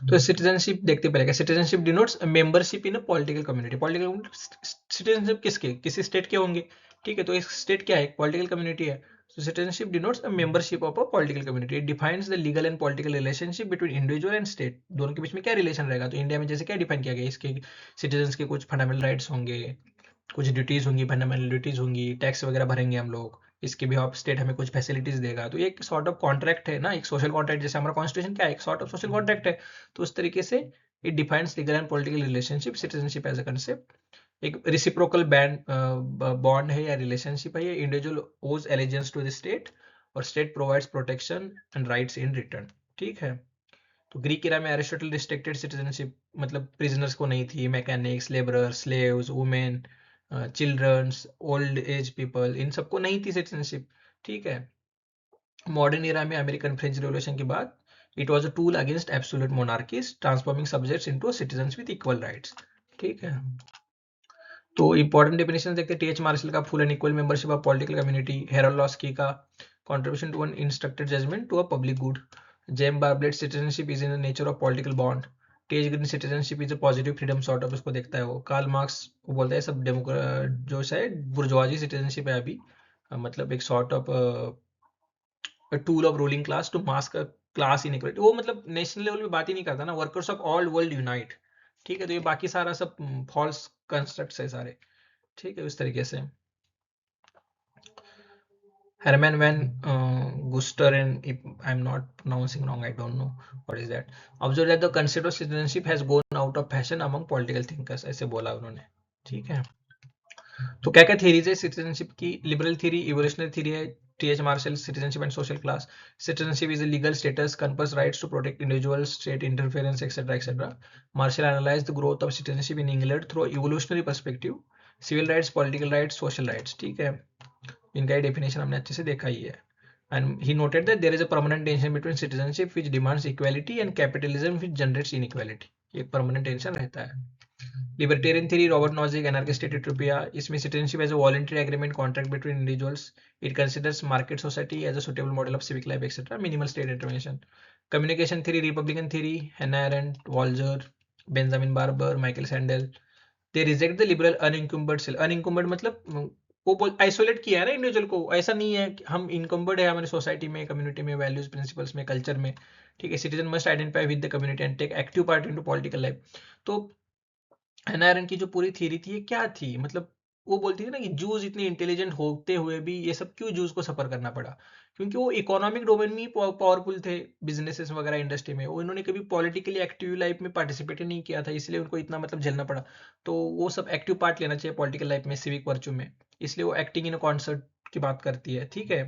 तो सिटीजनशिप देखते पहले, citizenship denotes membership in a political community. Political citizenship किसके, किसी स्टेट के होंगे, ठीक है, तो एक स्टेट क्या है, एक पॉलिटिकल कम्युनिटी है। So citizenship denotes a membership of a political community. It defines the legal and political relationship between individual and state. दोनों के बीच में क्या रिलेशन रहेगा, तो इंडिया में जैसे क्या डिफाइन किया गया, इसके सिटीजन्स के कुछ फंडामेंटल राइट्स होंगे, कुछ ड्यूटीज होंगी, फंडामेंटल ड्यूटीज होंगी, टैक्स वगैरह भरेंगे हम लोग, इसके भी ऑफ स्टेट हमें कुछ फैसिलिटीज देगा। तो ये एक सॉर्ट ऑफ कॉन्ट्रैक्ट है ना, एक सोशल कॉन्ट्रैक्ट, जैसे हमारा कॉन्स्टिट्यूशन क्या है, एक सॉर्ट ऑफ सोशल कॉन्ट्रैक्ट है। तो उस तरीके से it defines legal and political relationship, citizenship as a concept एक रिसिप्रोकल बॉन्ड है या रिलेशनशिप है, ये individual owes allegiance to the state और state provides protection and rights in return, ठीक है। तो ग्रीक इरा में एरिस्टोटल रिस्ट्रिक्टेड सिटीजनशिप, मतलब प्रिजनर्स को नहीं थी, mechanics, labourers, slaves, women, childrens, old age people, इन सबको नहीं थी सिटीजनशिप, ठीक है। मॉडर्न इरा में अमेरिकन फ्रेंच रिवॉल्यूशन के बाद it was a tool against absolute monarchies, transforming subjects into citizens with equal rights, ठीक है। तो इंपॉर्टेंट डेफिनेशन देखते हैं, टीएच मार्शल का full and equal membership of political community, Harold Laski का contribution to an instructed judgement to a public good, Jem Barbalet citizenship is in the nature of political bond, T H Green citizenship is a positive freedom sort of, इसको देखता है वो। Karl Marx वो बोलता है सब जो है बुर्जुआजी सिटीजनशिप है अभी, मतलब एक sort of tool of ruling class to mask class inequality. वो मतलब नेशनल लेवल पे बात ही नहीं करता ना, workers of all world unite, ठीक है। तो ये बाकी सारा सब फॉल्स कंस्ट्रक्ट्स है सारे, ठीक है, उस तरीके से। Herman van Guster, and if I'm not pronouncing wrong, I don't know what is that. Observe that the concept of citizenship has gone out of fashion among political thinkers, ऐसे बोला उन्होंने, ठीक है। तो क्या क्या थ्योरीज है सिटीजनशिप की, लिबरल थ्योरी, इवोल्यूशनरी थ्योरी है, T H Marshall, citizenship and social class, citizenship is a legal status, confers rights to protect individuals, state interference, etc., etc. Marshall analyzed the growth of citizenship in England through evolutionary perspective, civil rights, political rights, social rights, ठीक है। इनका ही definition हमने अच्छे से देखा ही है। And he noted that there is a permanent tension between citizenship which demands equality and capitalism which generates inequality. एक permanent tension रहता है। Libertarian theory, Robert Nozick, anarchist utopia, इसमें citizenship as a voluntary agreement contract between individuals. It considers market society as a suitable model of civic life, etc. Minimal state intervention. Communication theory, Republican theory, Hannah Arendt, Walzer, Benjamin Barber, Michael Sandel. They reject the liberal unencumbered self. Unencumbered मतलब वो बोल isolate किया है ना individual को, ऐसा नहीं है कि हम इनकम्बर्ड है हमारी सोसाइटी में, कम्युनिटी में, वैल्यूज प्रिंसिपल्स में, कल्चर में, ठीक है। Citizen must identify with the community and take active part into political life. तो एनआरएन की जो पूरी थ्योरी थी ये क्या थी, मतलब वो बोलती थी ना कि जूस इतने इंटेलिजेंट होते हुए भी ये सब क्यों जूस को सफर करना पड़ा, क्योंकि वो इकोनॉमिक डोमेन में ही पावरफुल थे, बिजनेसेस वगैरह इंडस्ट्री में, वो इन्होंने कभी पॉलिटिकली एक्टिव लाइफ में पार्टिसिपेट ही नहीं किया था, इसलिए उनको इतना मतलब झेलना पड़ा। तो वो सब एक्टिव पार्ट लेना चाहिए पॉलिटिकल लाइफ में, सिविक वर्च्यू में, इसलिए वो एक्टिंग इन कॉन्सर्ट की बात करती है, ठीक है।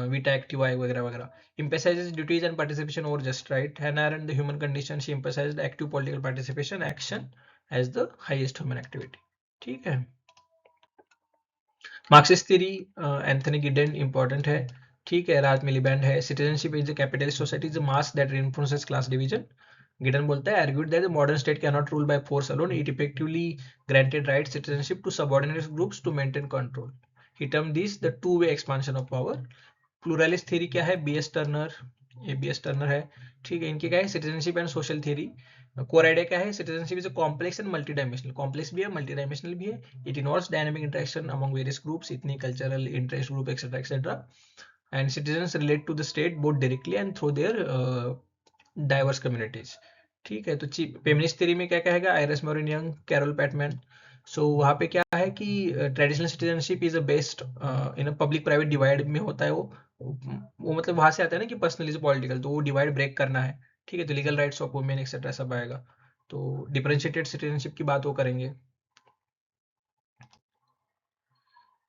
वीटा एक्टिव आई वगैरह वगैरह। emphasizes duties and participation over just right. Hannah Arendt, the human condition, she emphasized active political participation, action as the highest human activity, ठीक है। Marxist theory, Anthony Giddens important है, ठीक है। राहत मिलीबैंड है, citizenship is the capitalist society is mass that reinforces class division. Giddens बोलता है argued that the modern state can not rule by force alone, it effectively granted right citizenship to subordinate groups to maintain control. He term this the two way expansion of power. Pluralist theory क्या है, B S Turner, ये B S Turner है, ठीक है। इनके क्या है, citizenship and social theory. Core idea क्या है, citizenship is a complex and multi dimensional, complex भी है, मल्टी डायमेंशनल भी है। It involves dynamic interaction among various groups, इतनी cultural interest group etcetera etcetera, and citizens relate to the state both directly and through their diverse communities, ठीक है। तो feminist theory में क्या कहेगा, iris Marion Young, Carole Pateman. So वहाँ पे क्या है कि traditional citizenship is a based in public private divide में होता है वो मतलब वहां से आता है ना कि पर्सनल इज पॉलिटिकल, तो वो डिवाइड ब्रेक करना है, ठीक है। तो legal rights of women etcetera सब आएगा। तो डिफरेंशिएटेड सिटीजनशिप की बात वो करेंगे।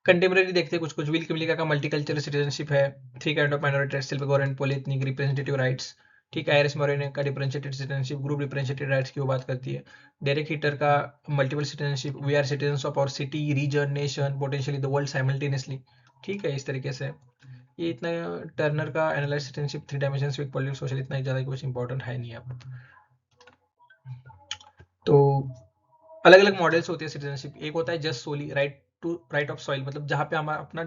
कंटेम्प्रेरी देखते हैं कुछ कुछ, विल किमलिका का मल्टीकल्चरल सिटीजनशिप है, three kind of minority, self government, polyethnic, representative rights, ठीक है। आयरिस मोरेने का differentiated citizenship, group differentiated rights की वो बात करती है। डेरेक हीटर का multiple citizenship, we are citizens of our city, region, nation, potentially the world simultaneously, ठीक है, इस तरीके से। ये इतना टर्नर का analyse citizenship, three dimension, civic, political, social, इतना ज़्यादा कुछ इंपॉर्टेंट है नहीं अब। तो अलग अलग मॉडल्स होते हैं सिटीजनशिप, एक होता है just solely right to right of soil, मतलब जहाँ पे हमारा अपना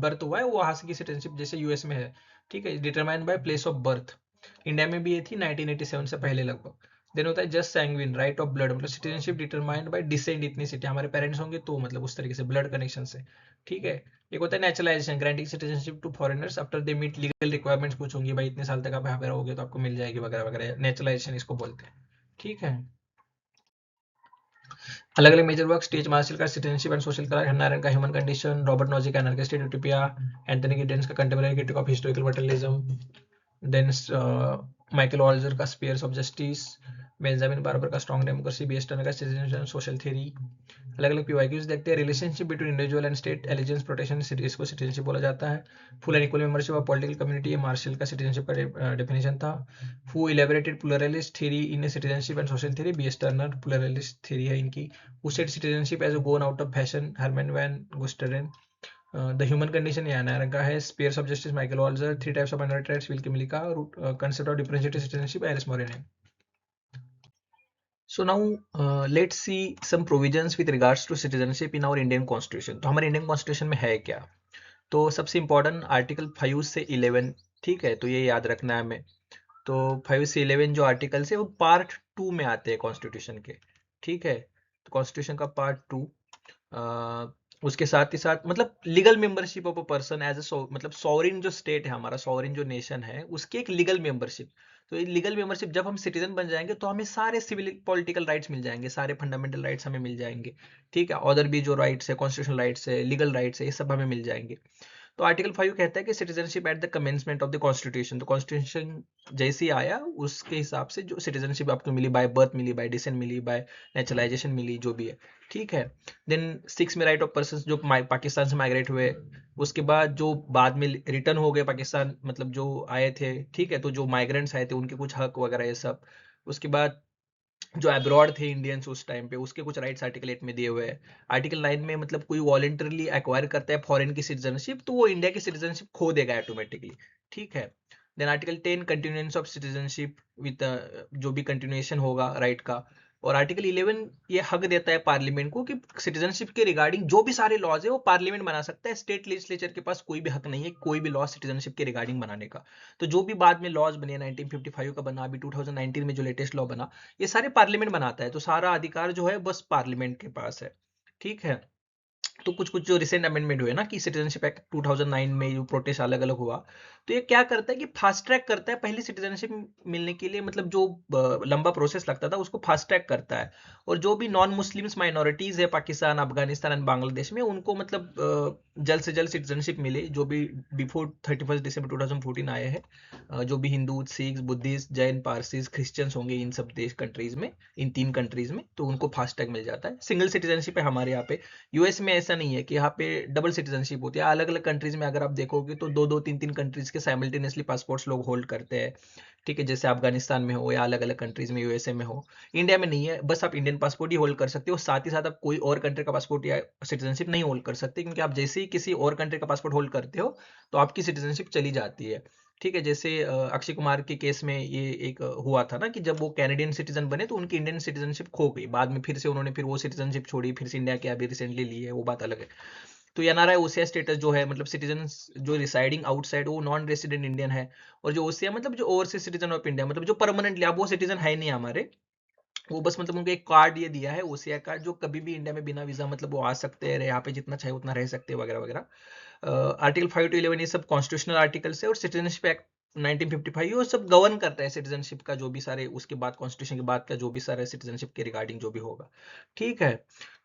बर्थ हुआ है वो वहां से की सिटीजनशिप, जैसे यूएस में है, ठीक है, determined by place of birth. India में भी ये थी 1987 से पहले लगभग। देन होता है jus sanguinis, right of blood, मतलब citizenship determined by descent ethnicity, हमारे पेरेंट्स होंगे तो मतलब उस तरीके से ब्लड कनेक्शन से, ठीक है। एक होता है naturalisation, granting citizenship to foreigners after they meet legal requirements, कुछ होंगी भाई इतने साल तक आप यहाँ पे रहोगे तो आपको मिल जाएगी वगैरह वगैरह, नेचुरलाइजेशन इसको बोलते हैं, ठीक है। अलग अलग मेजर वर्क, स्टेज मार्शल का citizenship and social class, Narayan का ह्यूमन कंडीशन, रॉबर्ट नोजी का एनार्किस्ट यूटोपिया, एंथनी गिडेंस का contemporary critique of historical materialism, then Michael Walzer का spheres of justice, Benjamin Barber का strong democracy, B S Turner का citizenship and social theory. अलग अलग PYQs देखते हैं, relationship between individual and state, allegiance protection, इसको citizenship बोला जाता है। Full and equal membership of political community, Marshall का सिटीजनशिप का डेफिनेशन था। Who elaborated pluralist theory in citizenship and social theory, B S Turner, pluralist theory है इनकी। Who said citizenship has gone out of fashion, Herman van Gunsteren. The human condition ये अनाया का है, spheres of justice Michael Walzer, three types of minority rights Will Kymlicka, concept of differentiated citizenship Iris Marion. So now let's see some provisions with regards to citizenship in our Indian Constitution. तो हमारे Indian constitution में है क्या? तो सबसे important article 5 से 11, ठीक है, तो ये याद रखना है हमें। तो 5 से 11 जो आर्टिकल्स है वो पार्ट 2 में आते हैं कॉन्स्टिट्यूशन के, ठीक है। तो कॉन्स्टिट्यूशन का पार्ट 2, उसके साथ ही साथ मतलब legal membership of a person as a, मतलब सॉवरेन जो स्टेट है हमारा, सॉवरेन जो नेशन है उसकी एक लीगल मेंबरशिप। तो ये लीगल मेंबरशिप जब हम सिटीजन बन जाएंगे तो हमें सारे सिविल पॉलिटिकल राइट्स मिल जाएंगे, सारे फंडामेंटल राइट्स हमें मिल जाएंगे, ठीक है। अदर भी जो राइट्स है, कॉन्स्टिट्यूशनल राइट्स है, लीगल राइट्स है, ये सब हमें मिल जाएंगे। तो आर्टिकल 5 कहता है कि citizenship at the commencement of the constitution, तो कॉन्स्टिट्यूशन जैसे ही आया उसके हिसाब से जो सिटीजनशिप आपको मिली, बाय बर्थ मिली, बाय डिसेंट मिली, बाय नेचुरलाइजेशन मिली, जो भी है, ठीक है। देन 6 में राइट ऑफ पर्सन जो पाकिस्तान से माइग्रेट हुए, उसके बाद जो बाद में रिटर्न हो गए पाकिस्तान, मतलब जो आए थे, ठीक है, तो जो माइग्रेंट्स आए थे उनके कुछ हक वगैरह ये सब। उसके बाद जो अब्रॉड थे इंडियंस उस टाइम पे, उसके कुछ राइट्स आर्टिकल 8 में दिए हुए हैं। आर्टिकल 9 में मतलब कोई वॉलंटरली एक्वायर करता है फॉरेन की सिटीजनशिप तो वो इंडिया की सिटीजनशिप खो देगा ऑटोमेटिकली, ठीक है। Then article 10 continuance of citizenship with जो भी कंटिन्यूएशन होगा राइट का। और आर्टिकल 11 ये हक देता है पार्लियामेंट को कि सिटीजनशिप के रिगार्डिंग जो भी सारे लॉज है वो पार्लियामेंट बना सकता है, स्टेट लेजिस्लेचर के पास कोई भी हक नहीं है कोई भी लॉ सिटीजनशिप के रिगार्डिंग बनाने का। तो जो भी बाद में लॉज बने, 1955 का बना, अभी 2019 में जो लेटेस्ट लॉ बना, ये सारे पार्लियामेंट बनाता है, तो सारा अधिकार जो है बस पार्लियामेंट के पास है, ठीक है। तो कुछ कुछ जो रिसेंट अमेंडमेंट हुए ना कि सिटीजनशिप एक्ट 2009 में जो प्रोटेस्ट अलग अलग हुआ, तो ये क्या करता है कि फास्ट ट्रैक करता है पहली सिटीजनशिप मिलने के लिए, मतलब जो लंबा प्रोसेस लगता था उसको फास्ट ट्रैक करता है। और जो भी नॉन मुस्लिम्स माइनॉरिटीज है पाकिस्तान, अफगानिस्तान एंड बांग्लादेश में, उनको मतलब जल्द से जल्द सिटीजनशिप मिले, जो भी बिफोर 31 दिसंबर 2014 आए हैं, जो भी Hindu, Sikh, Buddhist, Jain, Parsis, Christians होंगे इन सब देश कंट्रीज में, इन 3 कंट्रीज में, तो उनको फास्ट ट्रैक मिल जाता है। सिंगल सिटीजनशिप है हमारे यहाँ पे। यूएस में ऐसा नहीं है कि यहाँ पे डबल सिटीजनशिप होती है, अलग अलग कंट्रीज में अगर आप देखोगे तो दो दो तीन तीन कंट्रीज के साइमल्टेनियसली पासपोर्ट्स लोग होल्ड करते हैं, ठीक है, जैसे अफगानिस्तान में हो या अलग अलग कंट्रीज में, यूएसए में हो। इंडिया में नहीं है, बस आप इंडियन पासपोर्ट ही होल्ड कर सकते हो, साथ ही साथ आप कोई और कंट्री का पासपोर्ट या सिटीजनशिप नहीं होल्ड कर सकते, क्योंकि आप जैसे ही किसी और कंट्री का पासपोर्ट होल्ड करते हो तो आपकी सिटीजनशिप चली जाती है, ठीक है। जैसे अक्षय कुमार के केस में ये एक हुआ था ना कि जब वो कैनेडियन सिटीजन बने तो उनकी इंडियन सिटीजनशिप खो गई, बाद में फिर से उन्होंने फिर वो सिटीजनशिप छोड़ी, फिर से इंडिया के अभी रिसेंटली ली है, वो बात अलग है। तो एनआरआई ओसीआई स्टेटस जो है, मतलब सिटीजन जो रिसाइडिंग आउटसाइड, वो नॉन रेसिडेंट इंडियन है। और जो ओसीआई मतलब जो ओवरसीज सिटीजन ऑफ इंडिया, मतलब जो परमानेंटली, अब वो सिटीजन है नहीं हमारे, वो बस मतलब उनको एक कार्ड ये दिया है ओसीआई कार्ड, जो कभी भी इंडिया में बिना वीजा मतलब वो आ सकते हैं, यहाँ पे जितना चाहे उतना रह सकते हैं वगैरह वगैरह। आर्टिकल 5 to 11 ये सब कॉन्स्टिट्यूशनल आर्टिकल्स है। और सिटीजनशिप एक्ट 1955 ये सब गवर्न करता है सिटीजनशिप का, जो भी सारे उसके बाद कॉन्स्टिट्यूशन के बाद का जो भी सारे सिटीजनशिप के रिगार्डिंग जो भी होगा, ठीक है।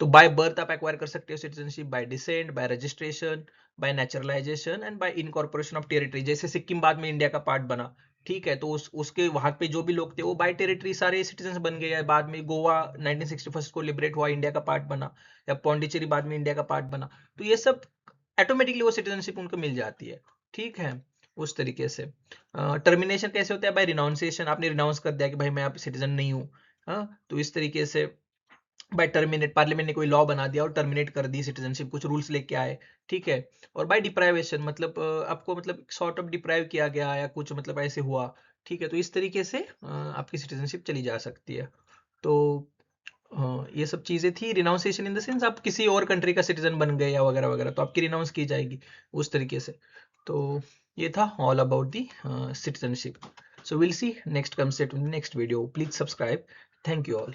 तो बाय बर्थ आप एक्वायर कर सकते हो citizenship, bye decent, bye registration, bye naturalisation and bye incorporation of territory, जैसे सिक्किम बाद में इंडिया का पार्ट बना, ठीक है, तो उसके वहां पे जो भी लोग थे वो बाय टेरिटरी सारे सिटीजन बन गए। बाद में गोवा 1961 को लिबरेट हुआ, इंडिया का पार्ट बना, या पौंडीचेरी बाद में इंडिया का पार्ट बना, तो ये सब ऑटोमेटिकली वो सिटीजनशिप उनको मिल जाती है, ठीक है। उस तरीके से टर्मिनेशन कैसे होता है, बाय रिनाउंसिएशन, आपने रिनाउंस कर दिया कि भाई मैं आप सिटीजन नहीं हूँ, हाँ, तो इस तरीके से बाय टर्मिनेट, पार्लियामेंट ने कोई लॉ बना दिया और टर्मिनेट कर दी सिटीजनशिप, कुछ रूल्स लेके आए, ठीक है। और बाय डिप्राइवेशन, मतलब आपको मतलब सॉर्ट ऑफ डिप्राइव किया गया या कुछ मतलब ऐसे हुआ, ठीक है, तो इस तरीके से आपकी सिटीजनशिप चली जा सकती है। तो ये सब चीजें थी। रिनाउंसिएशन इन द सेंस आप किसी और कंट्री का सिटीजन बन गए या वगैरह वगैरह, तो आपकी रिनाउंस की जाएगी उस तरीके से। तो ये था all about the citizenship. So we'll see next concept in the next video. Please subscribe. Thank you all.